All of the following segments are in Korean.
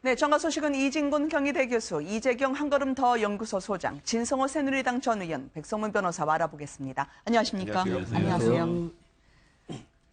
네, 정가 소식은 이진곤 경희대 교수, 이재경 한걸음 더 연구소 소장, 진성호 새누리당 전 의원, 백성문 변호사와 알아보겠습니다. 안녕하십니까? 안녕하세요.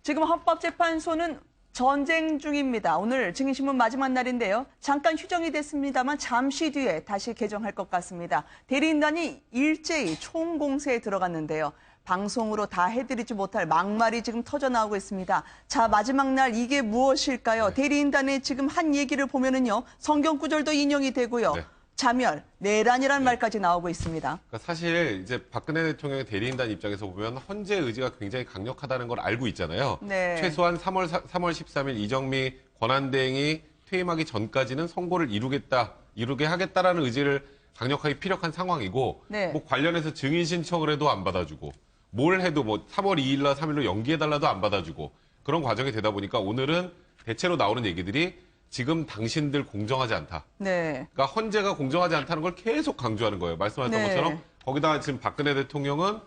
지금 헌법재판소는 전쟁 중입니다. 오늘 증인신문 마지막 날인데요. 잠깐 휴정이 됐습니다만 잠시 뒤에 다시 개정할 것 같습니다. 대리인단이 일제히 총공세에 들어갔는데요. 방송으로 다 해드리지 못할 막말이 지금 터져나오고 있습니다. 자, 마지막 날 이게 무엇일까요? 대리인단의 지금 한 얘기를 보면은요. 성경 구절도 인용이 되고요. 자멸, 내란이라는 말까지 나오고 있습니다. 그러니까 사실 이제 박근혜 대통령의 대리인단 입장에서 보면 헌재 의지가 굉장히 강력하다는 걸 알고 있잖아요. 네. 최소한 3월 13일 이정미 권한대행이 퇴임하기 전까지는 선고를 이루게 하겠다라는 의지를 강력하게 피력한 상황이고, 네. 뭐 관련해서 증인 신청을 해도 안 받아주고, 뭘 해도 뭐 3월 2일날 3일로 연기해달라도 안 받아주고, 그런 과정이 되다 보니까 오늘은 대체로 나오는 얘기들이 지금 당신들 공정하지 않다. 네. 그러니까 헌재가 공정하지 않다는 걸 계속 강조하는 거예요. 말씀하셨던 네. 것처럼 거기다가 지금 박근혜 대통령은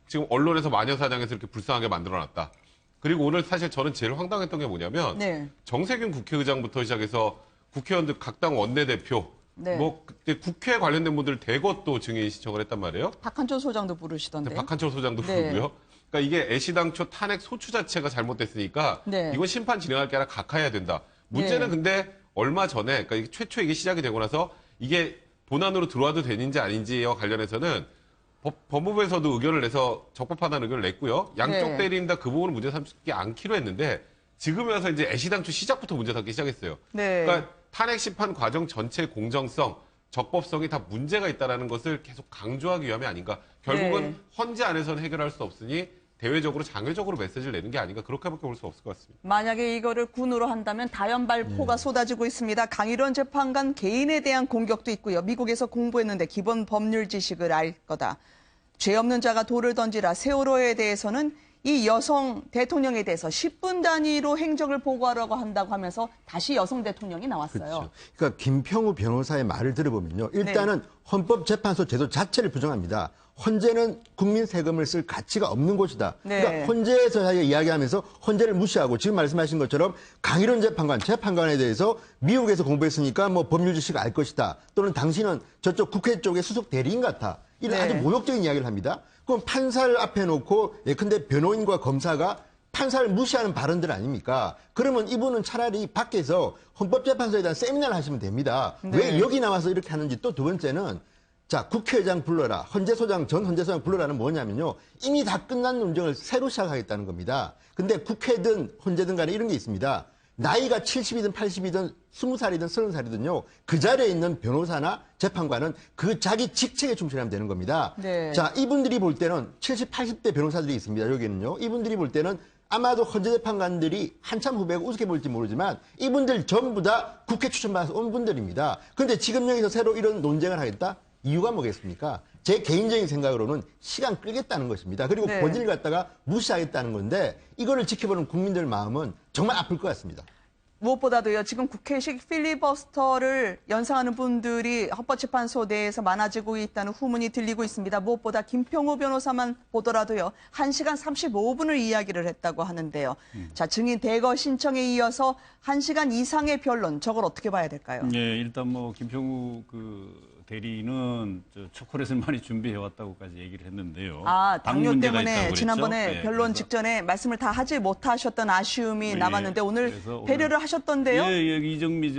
지금 언론에서 마녀사냥에서 이렇게 불쌍하게 만들어놨다. 그리고 오늘 사실 저는 제일 황당했던 게 뭐냐면 네. 정세균 국회의장부터 시작해서 국회의원들 각 당 원내대표 네. 뭐 그때 국회 관련된 분들 대거 또 증인 신청을 했단 말이에요. 박한철 소장도 부르시던데. 박한철 소장도 네. 부르고요. 그러니까 이게 애시당초 탄핵 소추 자체가 잘못됐으니까 네. 이건 심판 진행할 게 아니라 각하해야 된다. 문제는 네. 근데 얼마 전에, 그러니까 이게 최초 이게 시작이 되고 나서 이게 본안으로 들어와도 되는지 아닌지와 관련해서는 법무부에서도 의견을 내서 적법하다는 의견을 냈고요. 양쪽 네. 대리인 다 그 부분을 문제 삼지 않기로 했는데 지금 와서 이제 애시당초 시작부터 문제 삼기 시작했어요. 네. 그러니까 탄핵 심판 과정 전체의 공정성, 적법성이 다 문제가 있다는 것을 계속 강조하기 위함이 아닌가. 결국은 네. 헌재 안에서는 해결할 수 없으니 대외적으로 장외적으로 메시지를 내는 게 아닌가. 그렇게밖에 볼 수 없을 것 같습니다. 만약에 이거를 군으로 한다면 다연발포가 쏟아지고 있습니다. 강일원 재판관 개인에 대한 공격도 있고요. 미국에서 공부했는데 기본 법률 지식을 알 거다. 죄 없는 자가 돌을 던지라. 세월호에 대해서는 이 여성 대통령에 대해서 10분 단위로 행적을 보고하라고 한다고 하면서 다시 여성 대통령이 나왔어요. 그렇죠. 그러니까 김평우 변호사의 말을 들어보면요. 일단은 헌법재판소 제도 자체를 부정합니다. 헌재는 국민 세금을 쓸 가치가 없는 곳이다. 네. 그러니까 헌재에서 이야기하면서 헌재를 무시하고 지금 말씀하신 것처럼 강일원 재판관에 대해서 미국에서 공부했으니까 뭐 법률 지식을 알 것이다. 또는 당신은 저쪽 국회 쪽의 수석 대리인 같아. 이런 네. 아주 모욕적인 이야기를 합니다. 그럼 판사를 앞에 놓고 예컨대 변호인과 검사가 판사를 무시하는 발언들 아닙니까? 그러면 이분은 차라리 밖에서 헌법재판소에 대한 세미나를 하시면 됩니다. 네. 왜 여기 나와서 이렇게 하는지. 또 두 번째는 자, 국회의장 불러라. 전 헌재소장 불러라는 뭐냐면요. 이미 다 끝난 논쟁을 새로 시작하겠다는 겁니다. 근데 국회든 헌재든 간에 이런 게 있습니다. 나이가 70이든 80이든 20살이든 30살이든요. 그 자리에 있는 변호사나 재판관은 그 자기 직책에 충실하면 되는 겁니다. 네. 자, 이분들이 볼 때는 70, 80대 변호사들이 있습니다. 여기는요. 이분들이 볼 때는 아마도 헌재 재판관들이 한참 후배고 우습게 볼지 모르지만 이분들 전부 다 국회 추천받아서 온 분들입니다. 그런데 지금 여기서 새로 이런 논쟁을 하겠다? 이유가 뭐겠습니까? 제 개인적인 생각으로는 시간 끌겠다는 것입니다. 그리고 네. 본인을 갖다가 무시하겠다는 건데 이거를 지켜보는 국민들 마음은 정말 아플 것 같습니다. 무엇보다도요, 지금 국회식 필리버스터를 연상하는 분들이 헌법재판소 내에서 많아지고 있다는 후문이 들리고 있습니다. 무엇보다 김평우 변호사만 보더라도요, 1시간 35분을 이야기를 했다고 하는데요. 자, 증인 대거 신청에 이어서 1시간 이상의 변론, 저걸 어떻게 봐야 될까요? 네, 일단 뭐 김평우 대리는 초콜릿을 많이 준비해왔다고까지 얘기를 했는데요. 아, 당뇨 문제가 때문에 있다고 지난번에 그랬죠? 변론 그래서 직전에 말씀을 다 하지 못하셨던 아쉬움이 예, 남았는데 오늘 그래서 배려를 하셨던데요? 예, 이정미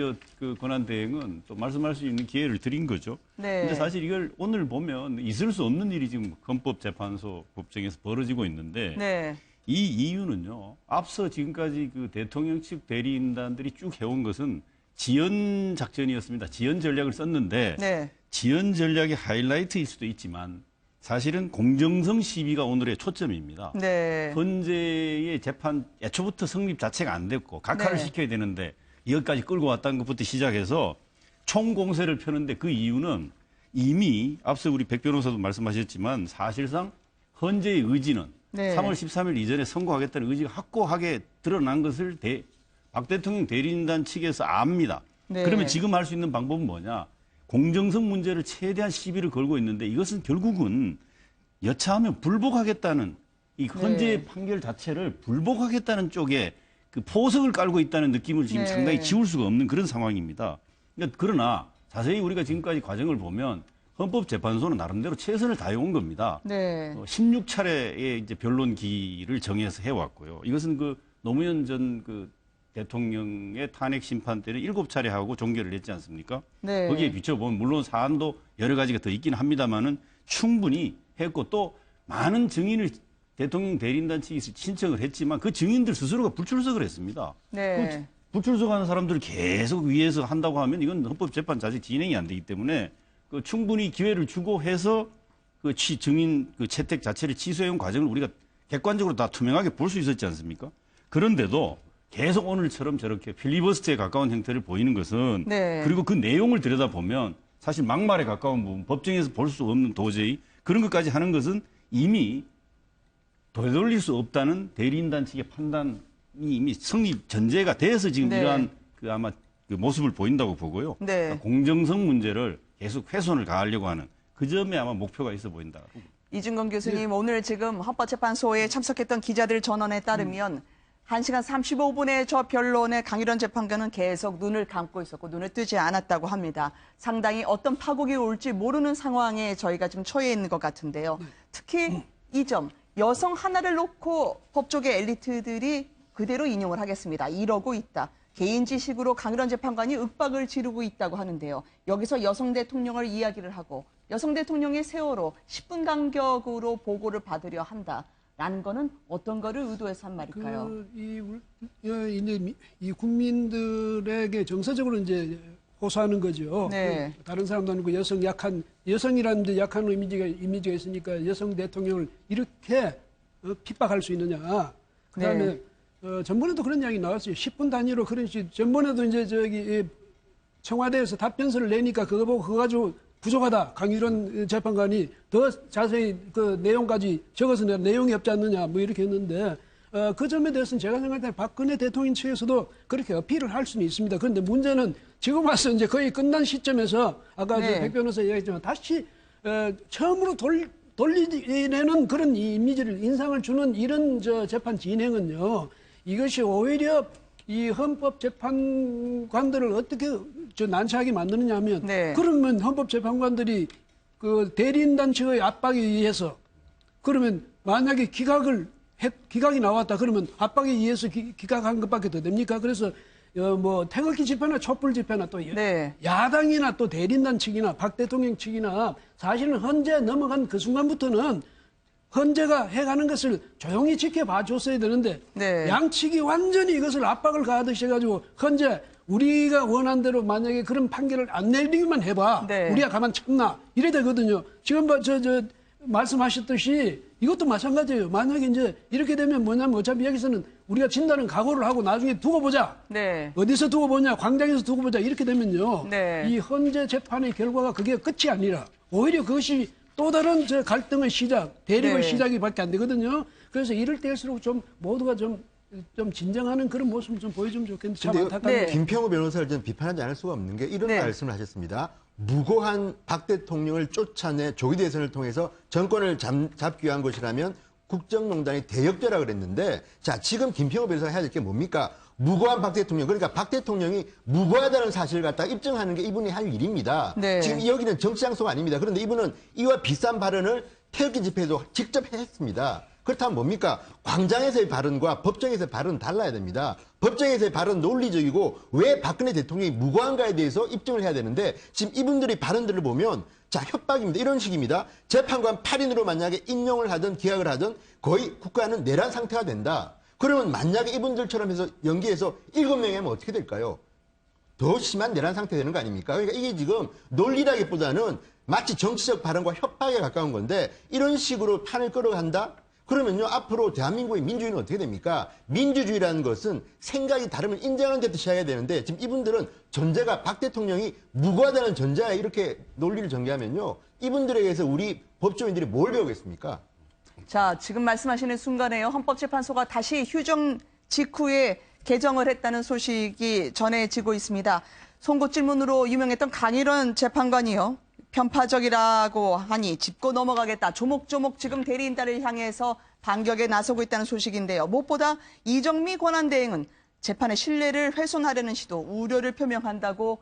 권한대행은 또 말씀할 수 있는 기회를 드린 거죠. 네. 근데 사실 이걸 오늘 보면 있을 수 없는 일이 지금 헌법재판소 법정에서 벌어지고 있는데 네. 이 이유는요. 앞서 지금까지 그 대통령 측 대리인단들이 쭉 해온 것은 지연 작전이었습니다. 지연 전략을 썼는데 네. 지연 전략의 하이라이트일 수도 있지만 사실은 공정성 시비가 오늘의 초점입니다. 네. 헌재의 재판 애초부터 성립 자체가 안 됐고 각하를 네. 시켜야 되는데 이것까지 끌고 왔다는 것부터 시작해서 총공세를 펴는데 그 이유는 이미 앞서 우리 백 변호사도 말씀하셨지만 사실상 헌재의 의지는 네. 3월 13일 이전에 선고하겠다는 의지가 확고하게 드러난 것을 박 대통령 대리인단 측에서 압니다. 네. 그러면 지금 할 수 있는 방법은 뭐냐? 공정성 문제를 최대한 시비를 걸고 있는데 이것은 결국은 여차하면 불복하겠다는 이 헌재의 네. 판결 자체를 불복하겠다는 쪽에 그 포석을 깔고 있다는 느낌을 지금 네. 상당히 지울 수가 없는 그런 상황입니다. 그러나 자세히 우리가 지금까지 과정을 보면 헌법재판소는 나름대로 최선을 다해온 겁니다. 네. 16차례의 이제 변론기를 정해서 해왔고요. 이것은 그 노무현 전 그 대통령의 탄핵 심판 때는 7차례 하고 종결을 했지 않습니까? 네. 거기에 비춰보면 물론 사안도 여러 가지가 더 있긴 합니다만은 충분히 했고 또 많은 증인을 대통령 대리인단 측에서 신청을 했지만 그 증인들 스스로가 불출석을 했습니다. 네. 불출석하는 사람들을 계속 위에서 한다고 하면 이건 헌법재판 자체 진행이 안 되기 때문에 그 충분히 기회를 주고 해서 그 증인 그 채택 자체를 취소해온 과정을 우리가 객관적으로 다 투명하게 볼 수 있었지 않습니까? 그런데도 계속 오늘처럼 저렇게 필리버스터에 가까운 형태를 보이는 것은 네. 그리고 그 내용을 들여다보면 사실 막말에 가까운 부분, 법정에서 볼 수 없는 도저히 그런 것까지 하는 것은 이미 되돌릴 수 없다는 대리인단 측의 판단이 이미 성립 전제가 돼서 지금 네. 이러한 그 아마 그 모습을 보인다고 보고요. 네. 그러니까 공정성 문제를 계속 훼손을 가하려고 하는 그 점에 아마 목표가 있어 보인다. 이준건 교수님, 오늘 지금 헌법재판소에 참석했던 기자들 전원에 따르면 1시간 35분의 저 변론에 강일원 재판관은 계속 눈을 감고 있었고 눈을 뜨지 않았다고 합니다. 상당히 어떤 파국이 올지 모르는 상황에 저희가 지금 처해 있는 것 같은데요. 특히 이 점, 여성 하나를 놓고 법조계 엘리트들이 그대로 인용을 하겠습니다. 이러고 있다. 개인 지식으로 강일원 재판관이 윽박을 지르고 있다고 하는데요. 여기서 여성 대통령을 이야기를 하고 여성 대통령의 세월호 10분 간격으로 보고를 받으려 한다라는 거는 어떤 거를 의도해서 한 말일까요? 이 국민들에게 정서적으로 이제 호소하는 거죠. 네. 다른 사람들은 그 여성이라는 데 약한 이미지가 있으니까 여성 대통령을 이렇게 핍박할 수 있느냐. 그다음에 네. 전번에도 그런 이야기 나왔어요. 10분 단위로 그런 식. 전번에도 이제 청와대에서 답변서를 내니까 그거 보고 그거 가지고 부족하다. 강일원 재판관이 더 자세히 그 내용까지 적어서 내가 내용이 없지 않느냐 뭐 이렇게 했는데 그 점에 대해서는 제가 생각할 때 박근혜 대통령 측에서도 그렇게 어필을 할 수는 있습니다. 그런데 문제는 지금 와서 이제 거의 끝난 시점에서 아까 네. 백 변호사 이야기했지만 다시 처음으로 돌리내는 그런 이미지를 인상을 주는 이런 재판 진행은요. 이것이 오히려 이 헌법재판관들을 어떻게 난처하게 만드느냐 하면 네. 그러면 헌법재판관들이 그 대리인단 측의 압박에 의해서 그러면 만약에 기각이 나왔다 그러면 압박에 의해서 기각한 것밖에 더 됩니까? 그래서 뭐 태극기 집회나 촛불 집회나 또 네. 야당이나 또 대리인단 측이나 박 대통령 측이나 사실은 헌재 넘어간 그 순간부터는 헌재가 해가는 것을 조용히 지켜봐 줬어야 되는데 네. 양측이 완전히 이것을 압박을 가하듯이 해가지고 헌재 우리가 원한 대로 만약에 그런 판결을 안 내리기만 해봐. 네. 우리가 가만 참나. 이래 되거든요. 지금 말씀하셨듯이 이것도 마찬가지예요. 만약에 이제 이렇게 되면 뭐냐면 어차피 여기서는 우리가 진다는 각오를 하고 나중에 두고 보자. 네. 어디서 두고 보냐. 광장에서 두고 보자. 이렇게 되면요. 네. 이 헌재 재판의 결과가 그게 끝이 아니라 오히려 그것이 또 다른 갈등의 시작, 대립의 네. 시작이밖에 안 되거든요. 그래서 이럴 때일수록 좀 모두가 좀 진정하는 그런 모습을 좀 보여주면 좋겠는데 참 근데 안타깝네요. 네. 김평우 변호사를 좀 비판하지 않을 수가 없는 게 이런 네. 말씀을 하셨습니다. 무고한 박 대통령을 쫓아내 조기 대선을 통해서 정권을 잡기 위한 것이라면 국정농단이 대역죄라 그랬는데 자 지금 김평우 변호사가 해야 될 게 뭡니까? 무고한 박 대통령 그러니까 박 대통령이 무고하다는 사실을 갖다 입증하는 게 이분이 할 일입니다. 네. 지금 여기는 정치 장소가 아닙니다. 그런데 이분은 이와 비슷한 발언을 태극기 집회에도 직접 했습니다. 그렇다면 뭡니까? 광장에서의 발언과 법정에서의 발언은 달라야 됩니다. 법정에서의 발언은 논리적이고 왜 박근혜 대통령이 무고한가에 대해서 입증을 해야 되는데 지금 이분들이 발언들을 보면 자 협박입니다. 이런 식입니다. 재판관 8인으로 만약에 임용을 하든 기각을 하든 거의 국가는 내란 상태가 된다. 그러면 만약에 이분들처럼 해서 연기해서 7명이 하면 어떻게 될까요? 더 심한 내란 상태 되는 거 아닙니까? 그러니까 이게 지금 논리라기보다는 마치 정치적 발언과 협박에 가까운 건데 이런 식으로 판을 끌어간다? 그러면요 앞으로 대한민국의 민주주의는 어떻게 됩니까? 민주주의라는 것은 생각이 다르면 인정하는 데 시작해야 되는데 지금 이분들은 전제가 박 대통령이 무고하다는 전제에 이렇게 논리를 전개하면요 이분들에게서 우리 법조인들이 뭘 배우겠습니까? 자, 지금 말씀하시는 순간에요. 헌법재판소가 다시 휴정 직후에 개정을 했다는 소식이 전해지고 있습니다. 송곳 질문으로 유명했던 강일원 재판관이요. 편파적이라고 하니 짚고 넘어가겠다. 조목조목 지금 대리인단을 향해서 반격에 나서고 있다는 소식인데요. 무엇보다 이정미 권한대행은 재판의 신뢰를 훼손하려는 시도, 우려를 표명한다고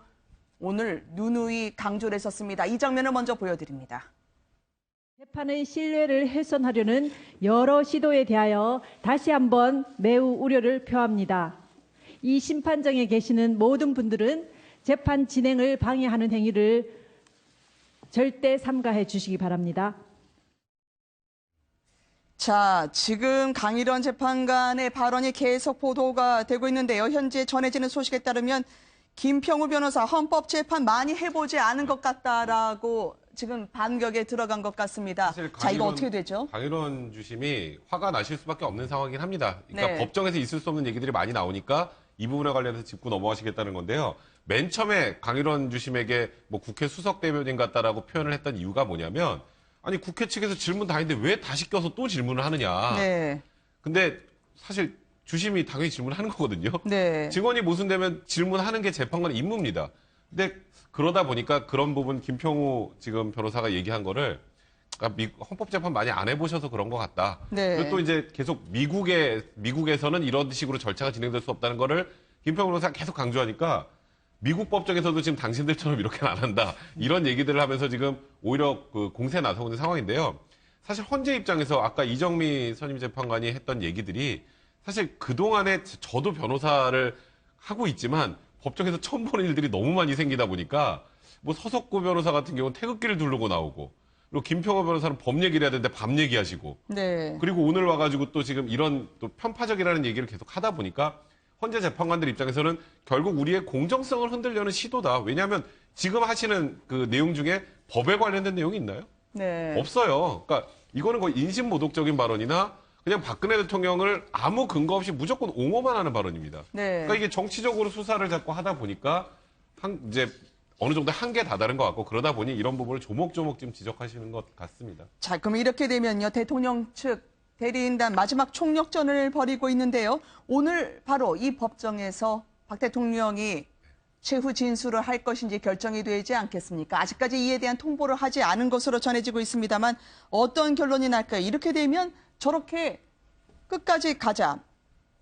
오늘 누누이 강조를 했었습니다. 이 장면을 먼저 보여드립니다. 재판의 신뢰를 훼손하려는 여러 시도에 대하여 다시 한번 매우 우려를 표합니다. 이 심판정에 계시는 모든 분들은 재판 진행을 방해하는 행위를 절대 삼가해 주시기 바랍니다. 자, 지금 강일원 재판관의 발언이 계속 보도가 되고 있는데요. 현재 전해지는 소식에 따르면 김평우 변호사 헌법재판 많이 해보지 않은 것 같다라고 지금 반격에 들어간 것 같습니다. 자, 이거 어떻게 되죠? 강일원 주심이 화가 나실 수밖에 없는 상황이긴 합니다. 그러니까 네. 법정에서 있을 수 없는 얘기들이 많이 나오니까 이 부분에 관련해서 짚고 넘어가시겠다는 건데요. 맨 처음에 강일원 주심에게 뭐 국회 수석 대변인 같다라고 표현을 했던 이유가 뭐냐면 아니 국회 측에서 질문 다 했는데 왜 다시 껴서 또 질문을 하느냐. 네. 근데 사실 주심이 당연히 질문을 하는 거거든요. 네. 증언이 모순되면 질문하는 게 재판관의 임무입니다. 근데 그러다 보니까 그런 부분 김평우 지금 변호사가 얘기한 거를 헌법재판 많이 안 해보셔서 그런 것 같다. 네. 그리고 또 이제 계속 미국에서는 이런 식으로 절차가 진행될 수 없다는 거를 김평우 변호사가 계속 강조하니까 미국 법정에서도 지금 당신들처럼 이렇게는 안 한다. 이런 얘기들을 하면서 지금 오히려 그 공세에 나서고 있는 상황인데요. 사실 헌재 입장에서 아까 이정미 선임 재판관이 했던 얘기들이 사실 그동안에 저도 변호사를 하고 있지만 법정에서 처음 보는 일들이 너무 많이 생기다 보니까 뭐 서석구 변호사 같은 경우는 태극기를 두르고 나오고 그리고 김평호 변호사는 법 얘기를 해야 되는데 밥 얘기하시고 네. 그리고 오늘 와가지고 또 지금 이런 또 편파적이라는 얘기를 계속 하다 보니까 헌재 재판관들 입장에서는 결국 우리의 공정성을 흔들려는 시도다. 왜냐하면 지금 하시는 그 내용 중에 법에 관련된 내용이 있나요? 네. 없어요. 그러니까 이거는 거의 인신모독적인 발언이나 그냥 박근혜 대통령을 아무 근거 없이 무조건 옹호만 하는 발언입니다. 네. 그러니까 이게 정치적으로 수사를 자꾸 하다 보니까 이제 어느 정도 한계에 다다른 것 같고 그러다 보니 이런 부분을 조목조목 지금 지적하시는 것 같습니다. 자, 그럼 이렇게 되면요. 대통령 측 대리인단 마지막 총력전을 벌이고 있는데요. 오늘 바로 이 법정에서 박 대통령이 최후 진술을 할 것인지 결정이 되지 않겠습니까? 아직까지 이에 대한 통보를 하지 않은 것으로 전해지고 있습니다만 어떤 결론이 날까요? 이렇게 되면 저렇게 끝까지 가자.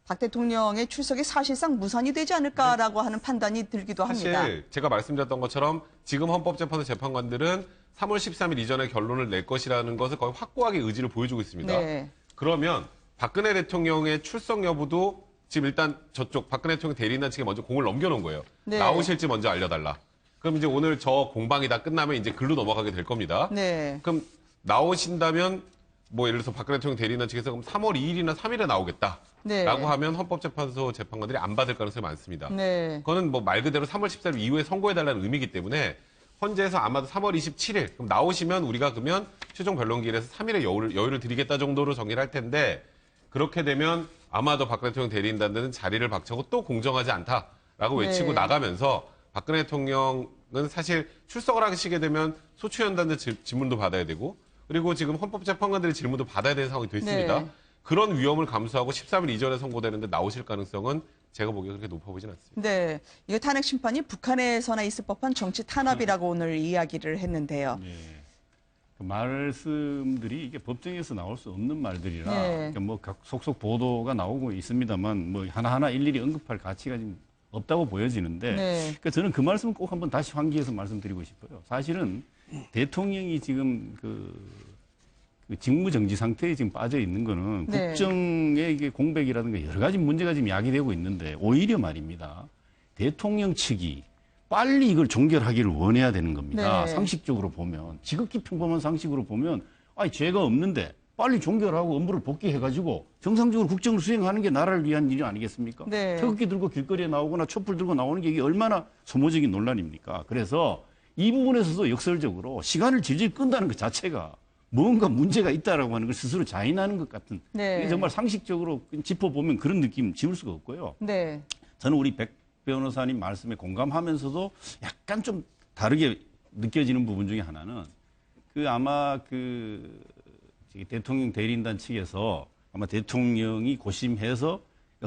박 대통령의 출석이 사실상 무산이 되지 않을까라고 하는 판단이 들기도 합니다. 사실 제가 말씀드렸던 것처럼 지금 헌법재판소 재판관들은 3월 13일 이전에 결론을 낼 것이라는 것을 거의 확고하게 의지를 보여주고 있습니다. 네. 그러면 박근혜 대통령의 출석 여부도 지금 일단 저쪽 박근혜 대통령 대리인단 측에 먼저 공을 넘겨놓은 거예요. 네. 나오실지 먼저 알려달라. 그럼 이제 오늘 저 공방이 다 끝나면 이제 글로 넘어가게 될 겁니다. 네. 그럼 나오신다면 뭐 예를 들어서 박근혜 대통령 대리인단 측에서 그럼 3월 2일이나 3일에 나오겠다. 네. 라고 하면 헌법재판소 재판관들이 안 받을 가능성이 많습니다. 네. 그거는 뭐 말 그대로 3월 14일 이후에 선고해달라는 의미이기 때문에 헌재에서 아마도 3월 27일 그럼 나오시면 우리가 그러면 최종 변론기일에서 3일의 여유를 드리겠다 정도로 정리를 할 텐데 그렇게 되면 아마도 박근혜 대통령 대리인단들은 자리를 박차고 또 공정하지 않다라고 외치고 네. 나가면서 박근혜 대통령은 사실 출석을 하시게 되면 소추연단들 질문도 받아야 되고 그리고 지금 헌법재판관들의 질문도 받아야 되는 상황이 됐습니다. 네. 그런 위험을 감수하고 13일 이전에 선고되는데 나오실 가능성은 제가 보기에 그렇게 높아 보진 않습니다. 네. 이거 탄핵 심판이 북한에서나 있을 법한 정치 탄압이라고 오늘 이야기를 했는데요. 예. 그 말씀들이 이게 법정에서 나올 수 없는 말들이라 네. 그러니까 뭐 각 속속 보도가 나오고 있습니다만 뭐 하나하나 일일이 언급할 가치가 지금 없다고 보여지는데 네. 그러니까 저는 그 말씀을 꼭 한번 다시 환기해서 말씀드리고 싶어요. 사실은 대통령이 지금 그 직무 정지 상태에 지금 빠져 있는 거는 네. 국정의 이게 공백이라든가 여러 가지 문제가 지금 야기되고 있는데 오히려 말입니다. 대통령 측이 빨리 이걸 종결하기를 원해야 되는 겁니다. 네. 상식적으로 보면 지극히 평범한 상식으로 보면 아니 죄가 없는데 빨리 종결하고 업무를 복귀해가지고 정상적으로 국정을 수행하는 게 나라를 위한 일이 아니겠습니까? 네. 태극기 들고 길거리에 나오거나 촛불 들고 나오는 게 이게 얼마나 소모적인 논란입니까? 그래서 이 부분에서도 역설적으로 시간을 질질 끈다는 것 자체가 뭔가 문제가 있다라고 하는 걸 스스로 자인하는 것 같은 네. 이게 정말 상식적으로 짚어보면 그런 느낌 지울 수가 없고요. 네. 저는 우리 백 변호사님 말씀에 공감하면서도 약간 좀 다르게 느껴지는 부분 중에 하나는 그 아마 그 대통령 대리인단 측에서 아마 대통령이 고심해서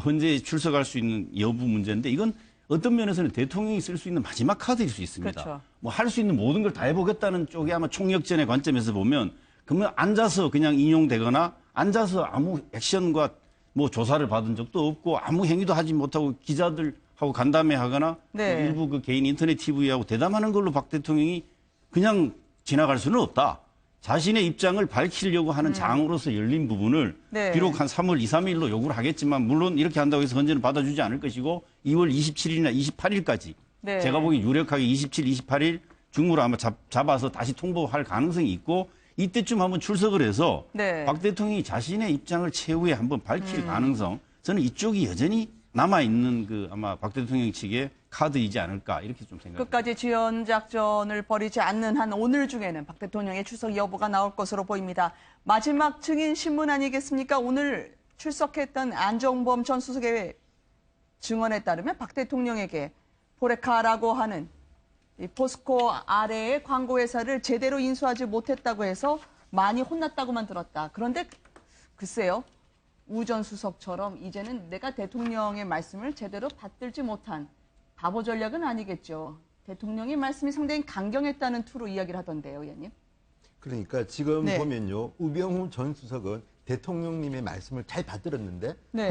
헌재에 출석할 수 있는 여부 문제인데 이건 어떤 면에서는 대통령이 쓸 수 있는 마지막 카드일 수 있습니다. 그렇죠. 뭐 할 수 있는 모든 걸 다 해보겠다는 쪽에 아마 총력전의 관점에서 보면 그러면 앉아서 그냥 인용되거나 앉아서 아무 액션과 뭐 조사를 받은 적도 없고 아무 행위도 하지 못하고 기자들하고 간담회하거나 네. 일부 그 개인 인터넷 TV하고 대담하는 걸로 박 대통령이 그냥 지나갈 수는 없다. 자신의 입장을 밝히려고 하는 장으로서 열린 부분을 네. 비록 한 3월 2, 3일로 요구를 하겠지만 물론 이렇게 한다고 해서 헌재는 받아주지 않을 것이고 2월 27일이나 28일까지 네. 제가 보기 유력하게 27, 28일 중으로 아마 잡아서 다시 통보할 가능성이 있고 이때쯤 한번 출석을 해서 네. 박 대통령이 자신의 입장을 최후에 한번 밝힐 가능성 저는 이쪽이 여전히 남아있는 그 아마 박 대통령 측의 카드이지 않을까 이렇게 좀 생각합니다. 끝까지 지연 작전을 벌이지 않는 한 오늘 중에는 박 대통령의 출석 여부가 나올 것으로 보입니다. 마지막 증인 신문 아니겠습니까? 오늘 출석했던 안종범 전 수석의 증언에 따르면 박 대통령에게 포레카라고 하는 이 포스코 아래의 광고회사를 제대로 인수하지 못했다고 해서 많이 혼났다고만 들었다. 그런데 글쎄요. 우 전 수석처럼 이제는 내가 대통령의 말씀을 제대로 받들지 못한 바보 전략은 아니겠죠. 대통령의 말씀이 상당히 강경했다는 투로 이야기를 하던데요, 의원님. 그러니까 지금 네. 보면요. 우병우 전 수석은 대통령님의 말씀을 잘 받들었는데 네.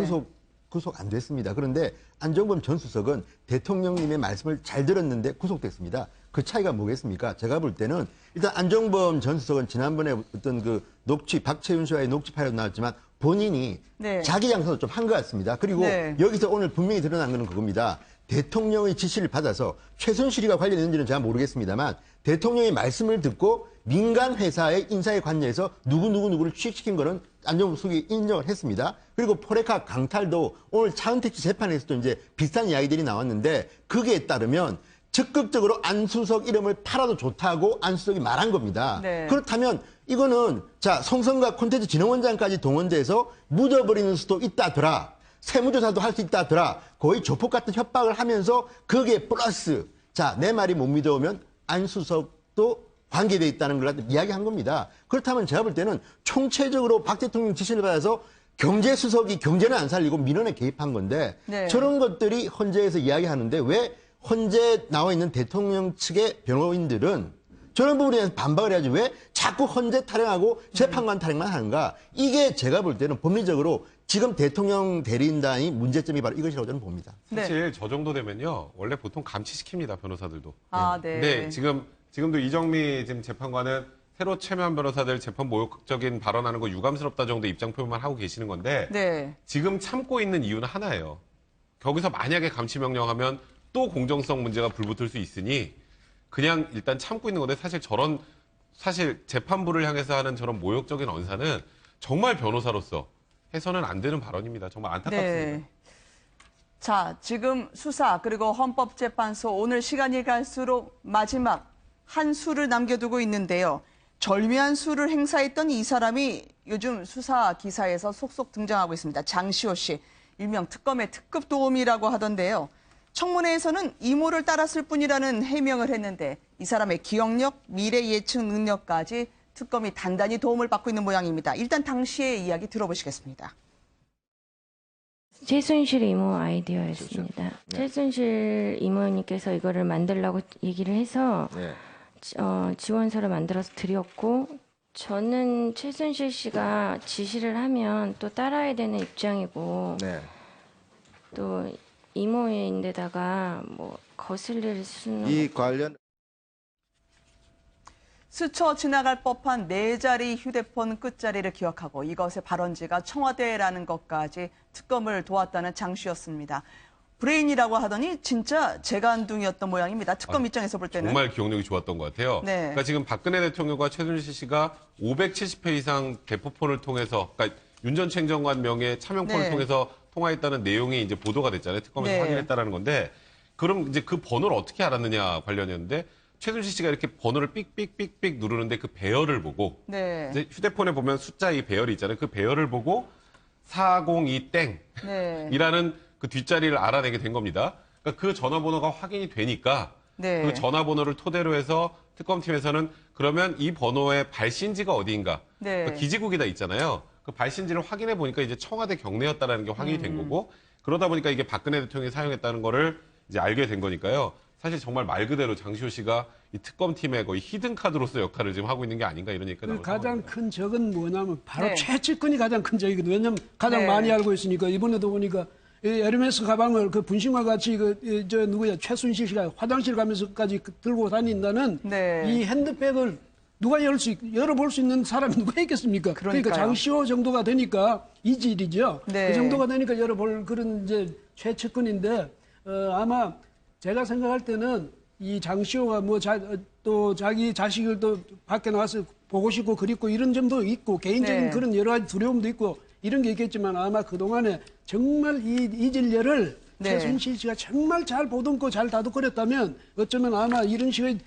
구속 안 됐습니다. 그런데 안종범 전 수석은 대통령님의 말씀을 잘 들었는데 구속됐습니다. 그 차이가 뭐겠습니까? 제가 볼 때는 일단 안종범 전 수석은 지난번에 어떤 그 녹취, 박채윤 씨와의 녹취 파일도 나왔지만 본인이 네. 자기 양성을 좀 한 것 같습니다. 그리고 네. 여기서 오늘 분명히 드러난 것은 그겁니다. 대통령의 지시를 받아서 최순실이가 관련했는지는 제가 모르겠습니다만 대통령의 말씀을 듣고 민간 회사의 인사에 관여해서 누구를 취직시킨 거는 안종범 수석이 인정을 했습니다. 그리고 포레카 강탈도 오늘 차은택 씨 재판에서도 이제 비슷한 이야기들이 나왔는데 거기에 따르면 적극적으로 안 수석 이름을 팔아도 좋다고 안 수석이 말한 겁니다. 네. 그렇다면 이거는 자 성성과 콘텐츠 진흥원장까지 동원돼서 묻어버리는 수도 있다더라. 세무조사도 할 수 있다더라. 거의 조폭 같은 협박을 하면서 거기에 플러스 자 내 말이 못 믿어오면 안 수석도 관계되어 있다는 걸 이야기한 겁니다. 그렇다면 제가 볼 때는 총체적으로 박 대통령 지시를 받아서 경제수석이 경제는 안 살리고 민원에 개입한 건데 네. 저런 것들이 헌재에서 이야기하는데 왜 헌재에 나와 있는 대통령 측의 변호인들은 저런 부분에 대해서 반박을 해야지 왜 자꾸 헌재 타령하고 재판관 타령만 하는가. 이게 제가 볼 때는 법리적으로 지금 대통령 대리인단이 문제점이 바로 이것이라고 저는 봅니다. 네. 사실 저 정도 되면요. 원래 보통 감치시킵니다. 변호사들도. 아, 네. 근데 지금도 이정미 지금 재판관은 새로 참여한 변호사들 재판 모욕적인 발언하는 거 유감스럽다 정도 입장 표명만 하고 계시는 건데 네. 지금 참고 있는 이유는 하나예요. 거기서 만약에 감치 명령하면 또 공정성 문제가 불붙을 수 있으니 그냥 일단 참고 있는 건데 사실 재판부를 향해서 하는 저런 모욕적인 언사는 정말 변호사로서 해서는 안 되는 발언입니다. 정말 안타깝습니다. 네. 자, 지금 수사 그리고 헌법재판소 오늘 시간이 갈수록 마지막 한 수를 남겨두고 있는데요. 절묘한 수를 행사했던 이 사람이 요즘 수사 기사에서 속속 등장하고 있습니다. 장시호 씨, 일명 특검의 특급 도우미라고 하던데요. 청문회에서는 이모를 따랐을 뿐이라는 해명을 했는데 이 사람의 기억력, 미래 예측 능력까지 특검이 단단히 도움을 받고 있는 모양입니다. 일단 당시의 이야기 들어보시겠습니다. 최순실 이모 아이디어였습니다. 최순실 이모님께서 이거를 만들라고 얘기를 해서 지원서를 만들어서 드렸고 저는 최순실 씨가 지시를 하면 또 따라야 되는 입장이고 또 이모인데다가 뭐 거슬릴 수는 이 관련 스쳐 지나갈 법한 4자리 휴대폰 끝자리를 기억하고 이것의 발원지가 청와대라는 것까지 특검을 도왔다는 장씨였습니다. 브레인이라고 하더니 진짜 재간둥이었던 모양입니다. 특검 입장에서 볼 때는. 정말 기억력이 좋았던 것 같아요. 네. 그러니까 지금 박근혜 대통령과 최순실 씨가 570회 이상 대포폰을 통해서, 그러니까 윤 전 행정관 명의 차명폰을 네. 통해서 통화했다는 내용이 이제 보도가 됐잖아요. 특검에서 네. 확인했다라는 건데, 그럼 이제 그 번호를 어떻게 알았느냐 관련이었는데, 최순실 씨가 이렇게 번호를 삑삑삑삑 누르는데 그 배열을 보고, 네. 이제 휴대폰에 보면 숫자 이 배열이 있잖아요. 그 배열을 보고 402땡 네. 이라는 그 뒷자리를 알아내게 된 겁니다. 그러니까 그 전화번호가 확인이 되니까 네. 그 전화번호를 토대로 해서 특검팀에서는 그러면 이 번호의 발신지가 어디인가? 네. 그러니까 기지국이 다 있잖아요. 그 발신지를 확인해 보니까 이제 청와대 경내였다라는 게 확인이 된 거고 그러다 보니까 이게 박근혜 대통령이 사용했다는 거를 이제 알게 된 거니까요. 사실 정말 말 그대로 장시호 씨가 이 특검팀의 거의 히든 카드로서 역할을 지금 하고 있는 게 아닌가 이런 얘기가 나오고 가장 큰 적은 뭐냐면 바로 네. 최측근이 가장 큰 적이거든요. 왜냐하면 가장 네. 많이 알고 있으니까 이번에도 보니까 이 에르메스 가방을 그 분신과 같이 최순실 씨가 화장실 가면서까지 들고 다닌다는 네. 이 핸드백을 누가 열어볼 수 있는 사람이 누가 있겠습니까? 그러니까 그러니까요. 장시호 정도가 되니까 이질이죠. 네. 그 정도가 되니까 열어볼 그런 이제 최측근인데 아마 제가 생각할 때는 이 장시호가 또 자기 자식을 또 밖에 나와서 보고 싶고 그립고 이런 점도 있고 개인적인 네. 그런 여러 가지 두려움도 있고 이런 게 있겠지만 아마 그동안에 정말 이 진례를 네. 최순실 씨가 정말 잘 보듬고 잘 다독거렸다면 어쩌면 아마 이런 식의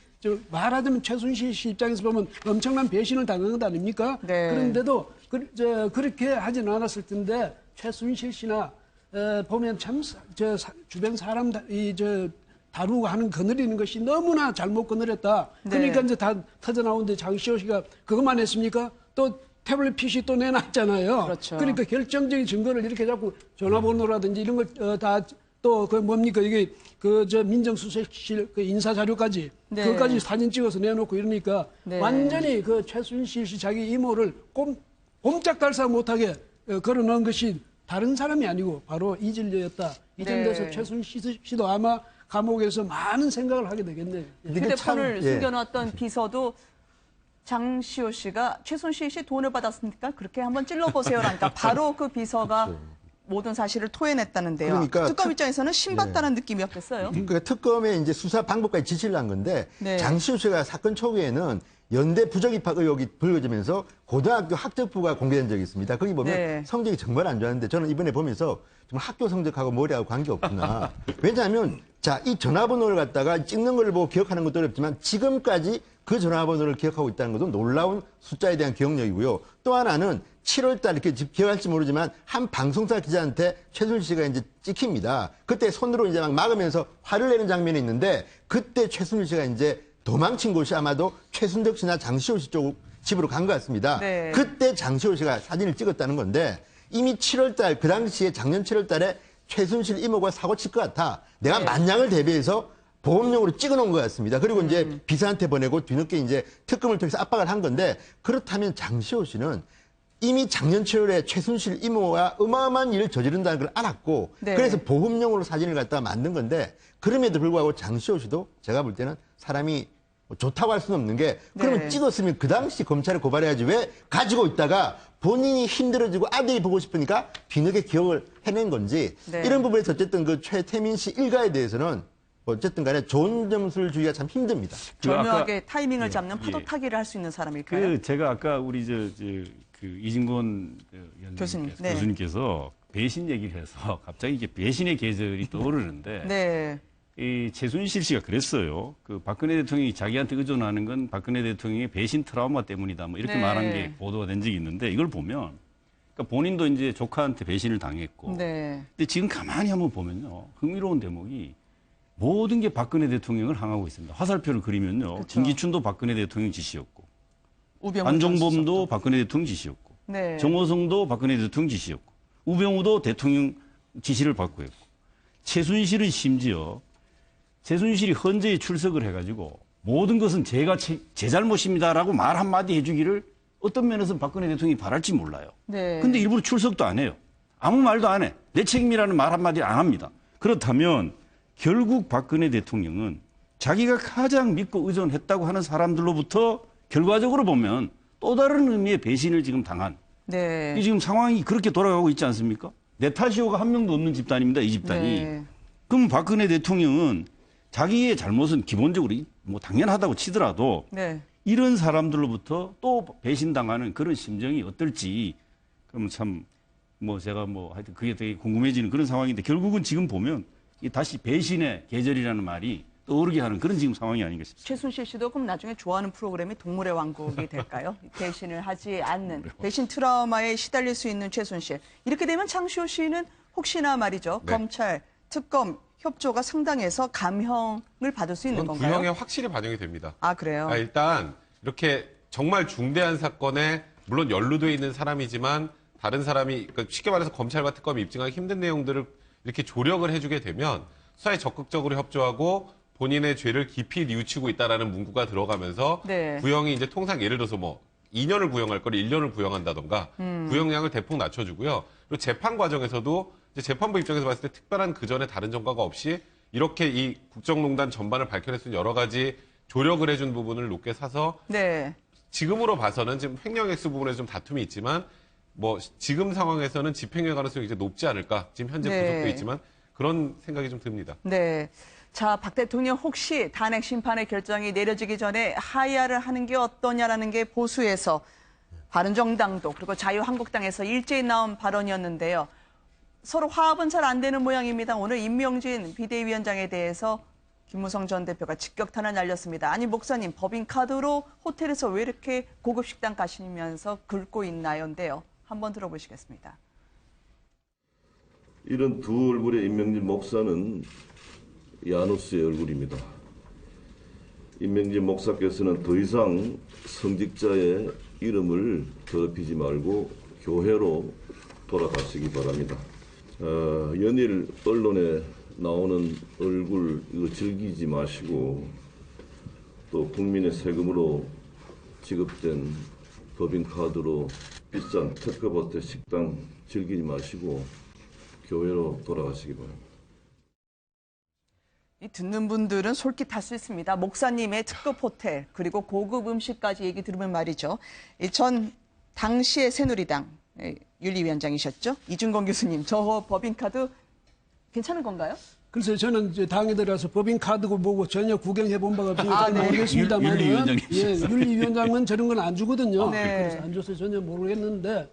말하자면 최순실 씨 입장에서 보면 엄청난 배신을 당한 것 아닙니까? 네. 그런데도 그렇게 하진 않았을 텐데 최순실 씨나 보면 참 주변 사람 다루고 하는 거느리는 것이 너무나 잘못 거느렸다. 네. 그러니까 이제 다 터져 나오는데 장시호 씨가 그것만 했습니까? 또 태블릿 PC 또 내놨잖아요. 그렇죠. 그러니까 결정적인 증거를 이렇게 자꾸 전화번호라든지 이런 걸 다 또 그 뭡니까 이게 민정수석실 그 인사 자료까지 네. 그것까지 사진 찍어서 내놓고 이러니까 네. 완전히 그 최순실 씨 자기 이모를 꼼짝달싹 못하게 걸어놓은 것이 다른 사람이 아니고 바로 이진료였다. 이 네. 정도에서 최순실 씨도 아마 감옥에서 많은 생각을 하게 되겠네요. 이게 휴대폰을 참, 예. 숨겨놨던 비서도 장시호 씨가 최순실 씨 돈을 받았으니까 그렇게 한번 찔러보세요라니까 바로 그 비서가 모든 사실을 토해냈다는데요. 그러니까 특검 입장에서는 신받다는 느낌이었겠어요. 그러니까 특검의 이제 수사 방법까지 지시를 한 건데 네. 장시호 씨가 사건 초기에는 연대 부적 입학 의혹이 불거지면서 고등학교 학적부가 공개된 적이 있습니다. 거기 보면 네. 성적이 정말 안 좋았는데 저는 이번에 보면서 정말 학교 성적하고 머리하고 관계없구나. 왜냐하면 자, 이 전화번호를 갖다가 찍는 걸 보고 기억하는 것도 어렵지만 지금까지 그 전화번호를 기억하고 있다는 것도 놀라운 숫자에 대한 기억력이고요. 또 하나는 7월 달 이렇게 기억할지 모르지만 한 방송사 기자한테 최순실 씨가 이제 찍힙니다. 그때 손으로 이제 막 막으면서 화를 내는 장면이 있는데 그때 최순실 씨가 이제 도망친 곳이 아마도 최순덕 씨나 장시호 씨 쪽 집으로 간 것 같습니다. 네. 그때 장시호 씨가 사진을 찍었다는 건데 이미 7월 달, 그 당시에 작년 7월 달에 최순실 이모가 사고 칠 것 같아. 내가 네. 만냥을 대비해서 보험용으로 찍어놓은 것 같습니다. 그리고 이제 비서한테 보내고 뒤늦게 이제 특검을 통해서 압박을 한 건데 그렇다면 장시호 씨는 이미 작년 7월에 최순실 이모가 어마어마한 일을 저지른다는 걸 알았고 네. 그래서 보험용으로 사진을 갖다가 만든 건데 그럼에도 불구하고 장시호 씨도 제가 볼 때는 사람이 좋다고 할 수는 없는 게 그러면 네. 찍었으면 그 당시 검찰에 고발해야지 왜 가지고 있다가 본인이 힘들어지고 아들이 보고 싶으니까 뒤늦게 기억을 해낸 건지 네. 이런 부분에서 어쨌든 그 최태민 씨 일가에 대해서는 어쨌든 간에 좋은 점수를 주기가 참 힘듭니다. 절묘하게 타이밍을 잡는 파도 타기를 할 수 있는 사람일까요? 제가 아까 우리 그 이진권 교수님, 네. 교수님께서 배신 얘기를 해서 갑자기 이게 배신의 계절이 떠오르는데 네. 이 최순실 씨가 그랬어요. 그 박근혜 대통령이 자기한테 의존하는 건 박근혜 대통령의 배신 트라우마 때문이다. 뭐 이렇게 네. 말한 게 보도가 된 적이 있는데 이걸 보면 그러니까 본인도 이제 조카한테 배신을 당했고. 네. 근데 지금 가만히 한번 보면요. 흥미로운 대목이 모든 게 박근혜 대통령을 향하고 있습니다. 화살표를 그리면요. 그렇죠. 김기춘도 박근혜 대통령 지시였고. 우병우 안종범도 전 수석도. 박근혜 대통령 지시였고. 네. 정호성도 박근혜 대통령 지시였고. 우병우도 대통령 지시를 받고 했고. 최순실은 심지어 최순실이 헌재에 출석을 해가지고 모든 것은 제 잘못입니다라고 말 한마디 해주기를 어떤 면에서 박근혜 대통령이 바랄지 몰라요. 네. 근데 일부러 출석도 안 해요. 아무 말도 안 해. 내 책임이라는 말 한마디 안 합니다. 그렇다면 결국 박근혜 대통령은 자기가 가장 믿고 의존했다고 하는 사람들로부터 결과적으로 보면 또 다른 의미의 배신을 지금 당한 네. 이 지금 상황이 그렇게 돌아가고 있지 않습니까? 네타시오가 한 명도 없는 집단입니다. 이 집단이. 네. 그럼 박근혜 대통령은 자기의 잘못은 기본적으로 뭐 당연하다고 치더라도 네. 이런 사람들로부터 또 배신당하는 그런 심정이 어떨지 그러면 참 뭐 제가 뭐 하여튼 그게 되게 궁금해지는 그런 상황인데 결국은 지금 보면 이 다시 배신의 계절이라는 말이 떠오르게 하는 그런 지금 상황이 아닌가 싶습니다. 최순실 씨도 그럼 나중에 좋아하는 프로그램이 동물의 왕국이 될까요? 배신을 하지 않는, 배신 트라우마에 시달릴 수 있는 최순실. 이렇게 되면 장시호 씨는 혹시나 말이죠. 네. 검찰, 특검, 협조가 상당해서 감형을 받을 수 있는 그건 건가요? 구형에 확실히 반영이 됩니다. 아, 그래요? 일단 이렇게 정말 중대한 사건에 물론 연루돼 있는 사람이지만 다른 사람이 그러니까 쉽게 말해서 검찰과 특검이 입증하기 힘든 내용들을 이렇게 조력을 해주게 되면 수사에 적극적으로 협조하고 본인의 죄를 깊이 뉘우치고 있다라는 문구가 들어가면서 네. 구형이 이제 통상 예를 들어서 뭐 2년을 구형할 거를 1년을 구형한다던가 구형량을 대폭 낮춰주고요. 그리고 재판 과정에서도 이제 재판부 입장에서 봤을 때 특별한 그전에 다른 전과가 없이 이렇게 이 국정농단 전반을 밝혀낼 수 있는 여러 가지 조력을 해준 부분을 높게 사서 네. 지금으로 봐서는 지금 횡령액수 부분에서 좀 다툼이 있지만 뭐 지금 상황에서는 집행유예 가능성이 이제 높지 않을까. 지금 현재 네. 구속돼 있지만 그런 생각이 좀 듭니다. 네. 자, 박 대통령 혹시 탄핵 심판의 결정이 내려지기 전에 하야를 하는 게 어떠냐라는 게 보수에서 바른정당도 그리고 자유한국당에서 일제히 나온 발언이었는데요. 서로 화합은 잘 안 되는 모양입니다. 오늘 임명진 비대위원장에 대해서 김무성 전 대표가 직격탄을 날렸습니다. 아니 목사님, 법인카드로 호텔에서 왜 이렇게 고급 식당 가시면서 긁고 있나요?인데요. 한번 들어보시겠습니다. 이런 두 얼굴의 임명진 목사는 야누스의 얼굴입니다. 임명진 목사께서는 더 이상 성직자의 이름을 더럽히지 말고 교회로 돌아가시기 바랍니다. 연일 언론에 나오는 얼굴 이거 즐기지 마시고 또 국민의 세금으로 지급된 법인카드로 비싼 특급 호텔 식당 즐기지 마시고 교회로 돌아가시기 바랍니다. 이 듣는 분들은 솔깃할 수 있습니다. 목사님의 특급 호텔 그리고 고급 음식까지 얘기 들으면 말이죠. 전 당시의 새누리당 윤리위원장이셨죠. 이준건 교수님, 저 법인카드 괜찮은 건가요? 글쎄요, 저는 이제 당에 들어가서 법인카드고 뭐고 전혀 구경해 본 바가 없으니까 잘 네. 모르겠습니다만. 윤리위원장이셨어요. 윤리위원장은 저런 건 안 주거든요. 네. 그래서 안 줘서 전혀 모르겠는데,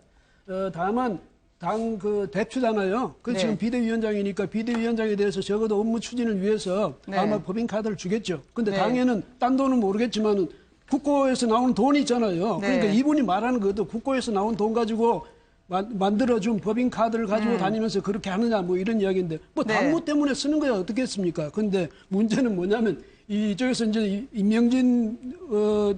다만 당 그 대표잖아요. 그 네. 지금 비대위원장이니까 비대위원장에 대해서 적어도 업무 추진을 위해서 네. 아마 법인카드를 주겠죠. 근데 네. 당에는 딴 돈은 모르겠지만 국고에서 나오는 돈이 있잖아요. 네. 그러니까 이분이 말하는 것도 국고에서 나온 돈 가지고 만들어준 법인카드를 가지고 다니면서 그렇게 하느냐 뭐 이런 이야기인데 뭐 네. 당무 때문에 쓰는 거야 어떻겠습니까? 근데 문제는 뭐냐면 이쪽에서 이제 임명진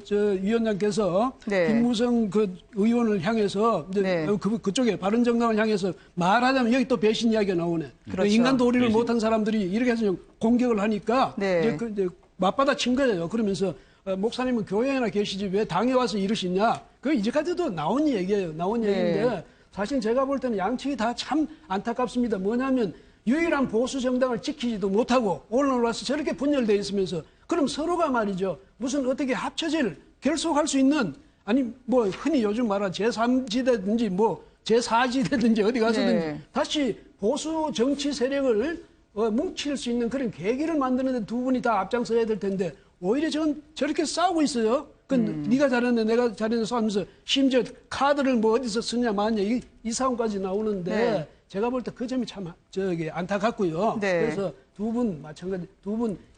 저 위원장께서 네. 김무성 그 의원을 향해서 이제 네. 그쪽에 바른정당을 향해서 말하자면 여기 또 배신 이야기가 나오네. 그렇죠. 인간 도리를 못한 사람들이 이렇게 해서 공격을 하니까 네. 이제 맞받아 친 거예요. 그러면서 목사님은 교회에나 계시지 왜 당에 와서 이러시냐? 그 이제까지도 나온 얘기예요. 나온 네. 얘기인데 사실 제가 볼 때는 양측이 다 참 안타깝습니다. 뭐냐면 유일한 보수 정당을 지키지도 못하고 오늘 와서 저렇게 분열돼 있으면서 그럼 서로가 말이죠. 무슨 어떻게 합쳐질 결속할 수 있는 아니 뭐 흔히 요즘 말하는 제3지대든지 뭐 제4지대든지 어디 가서든지 네. 다시 보수 정치 세력을 뭉칠 수 있는 그런 계기를 만드는데 두 분이 다 앞장서야 될 텐데 오히려 전 저렇게 싸우고 있어요. 그 네가 잘했네, 내가 잘했네 하면서 심지어 카드를 뭐 어디서 쓰냐 마냐 이 상황까지 나오는데 네. 제가 볼 때 그 점이 참 안타깝고요. 네. 그래서 두 분 마찬가지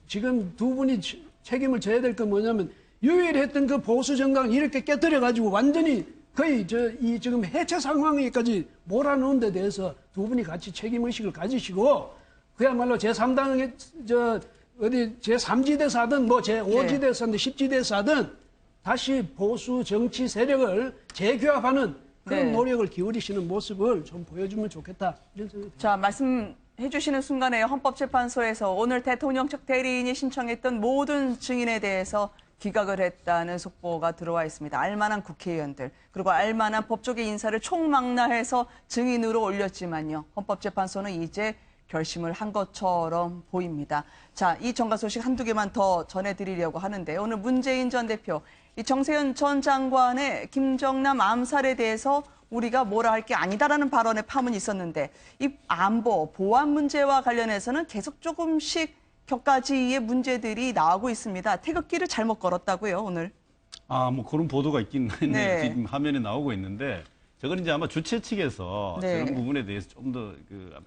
지금 두 분이 책임을 져야 될 건 뭐냐면 유일했던 그 보수 정당 이렇게 깨뜨려 가지고 완전히 거의 이 지금 해체 상황에까지 몰아넣은 데 대해서 두 분이 같이 책임 의식을 가지시고 그야말로 제3당의 어디 제3지대사든 뭐 제5지대사든 10지대사든 다시 보수 정치 세력을 재규합하는 그런 네. 노력을 기울이시는 모습을 좀 보여주면 좋겠다. 이런 생각이 듭니다. 자, 말씀해 주시는 순간에 헌법재판소에서 오늘 대통령 측 대리인이 신청했던 모든 증인에 대해서 기각을 했다는 속보가 들어와 있습니다. 알만한 국회의원들 그리고 알만한 법조계 인사를 총망라해서 증인으로 올렸지만요. 헌법재판소는 이제 결심을 한 것처럼 보입니다. 자, 이 정가 소식 한두 개만 더 전해드리려고 하는데 오늘 문재인 전 대표, 이 정세현 전 장관의 김정남 암살에 대해서 우리가 뭐라 할 게 아니다라는 발언에 파문이 있었는데 이 안보, 보안 문제와 관련해서는 계속 조금씩 격가지의 문제들이 나오고 있습니다. 태극기를 잘못 걸었다고요, 오늘. 뭐 그런 보도가 있긴 했네요. 네. 지금 화면에 나오고 있는데 저건 이제 아마 주최 측에서 네. 저런 부분에 대해서 좀 더 아마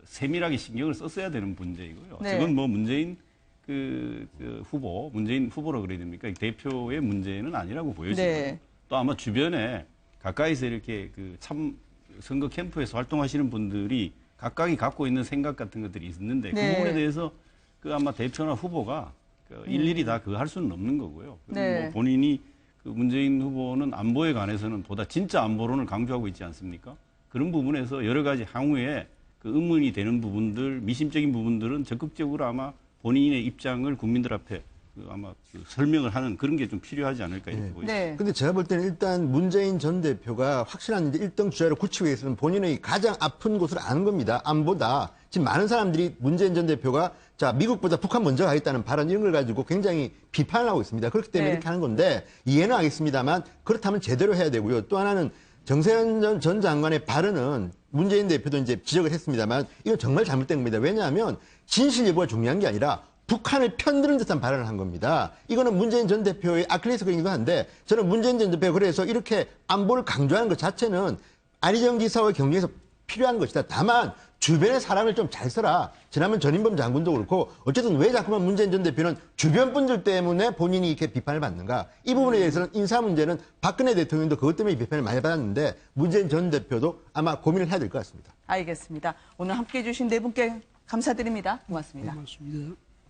세밀하게 신경을 썼어야 되는 문제이고요. 네. 지금 뭐 문재인 문재인 후보라 그래야 됩니까? 대표의 문제는 아니라고 보여지고 네. 또 아마 주변에 가까이서 이렇게 참 선거 캠프에서 활동하시는 분들이 각각이 갖고 있는 생각 같은 것들이 있는데 네. 그 부분에 대해서 아마 대표나 후보가 일일이 다 그거 할 수는 없는 거고요. 네. 뭐 본인이 문재인 후보는 안보에 관해서는 보다 진짜 안보론을 강조하고 있지 않습니까? 그런 부분에서 여러 가지 향후에 의문이 되는 부분들, 미심적인 부분들은 적극적으로 아마 본인의 입장을 국민들 앞에 아마 설명을 하는 그런 게 좀 필요하지 않을까 이렇게 보입니다. 네. 근데 제가 볼 때는 일단 문재인 전 대표가 확실한 이제 1등 주자를 굳히기 위해서는 본인의 가장 아픈 곳을 아는 겁니다. 안보다. 지금 많은 사람들이 문재인 전 대표가 자, 미국보다 북한 먼저 가겠다는 발언 이런 걸 가지고 굉장히 비판을 하고 있습니다. 그렇기 때문에 네. 이렇게 하는 건데 이해는 하겠습니다만 그렇다면 제대로 해야 되고요. 또 하나는 정세현 전 장관의 발언은 문재인 대표도 이제 지적을 했습니다만 이건 정말 잘못된 겁니다. 왜냐하면 진실 여부가 중요한 게 아니라 북한을 편드는 듯한 발언을 한 겁니다. 이거는 문재인 전 대표의 아킬레스건이기도 한데 저는 문재인 전 대표가 그래서 이렇게 안보를 강조하는 것 자체는 안희정 지사와 경쟁에서 필요한 것이다. 다만 주변의 사람을 좀 잘 써라. 지난번 전인범 장군도 그렇고 어쨌든 왜 자꾸만 문재인 전 대표는 주변 분들 때문에 본인이 이렇게 비판을 받는가. 이 부분에 대해서는 인사 문제는 박근혜 대통령도 그것 때문에 비판을 많이 받았는데 문재인 전 대표도 아마 고민을 해야 될 것 같습니다. 알겠습니다. 오늘 함께해 주신 네 분께 감사드립니다. 고맙습니다. 고맙습니다.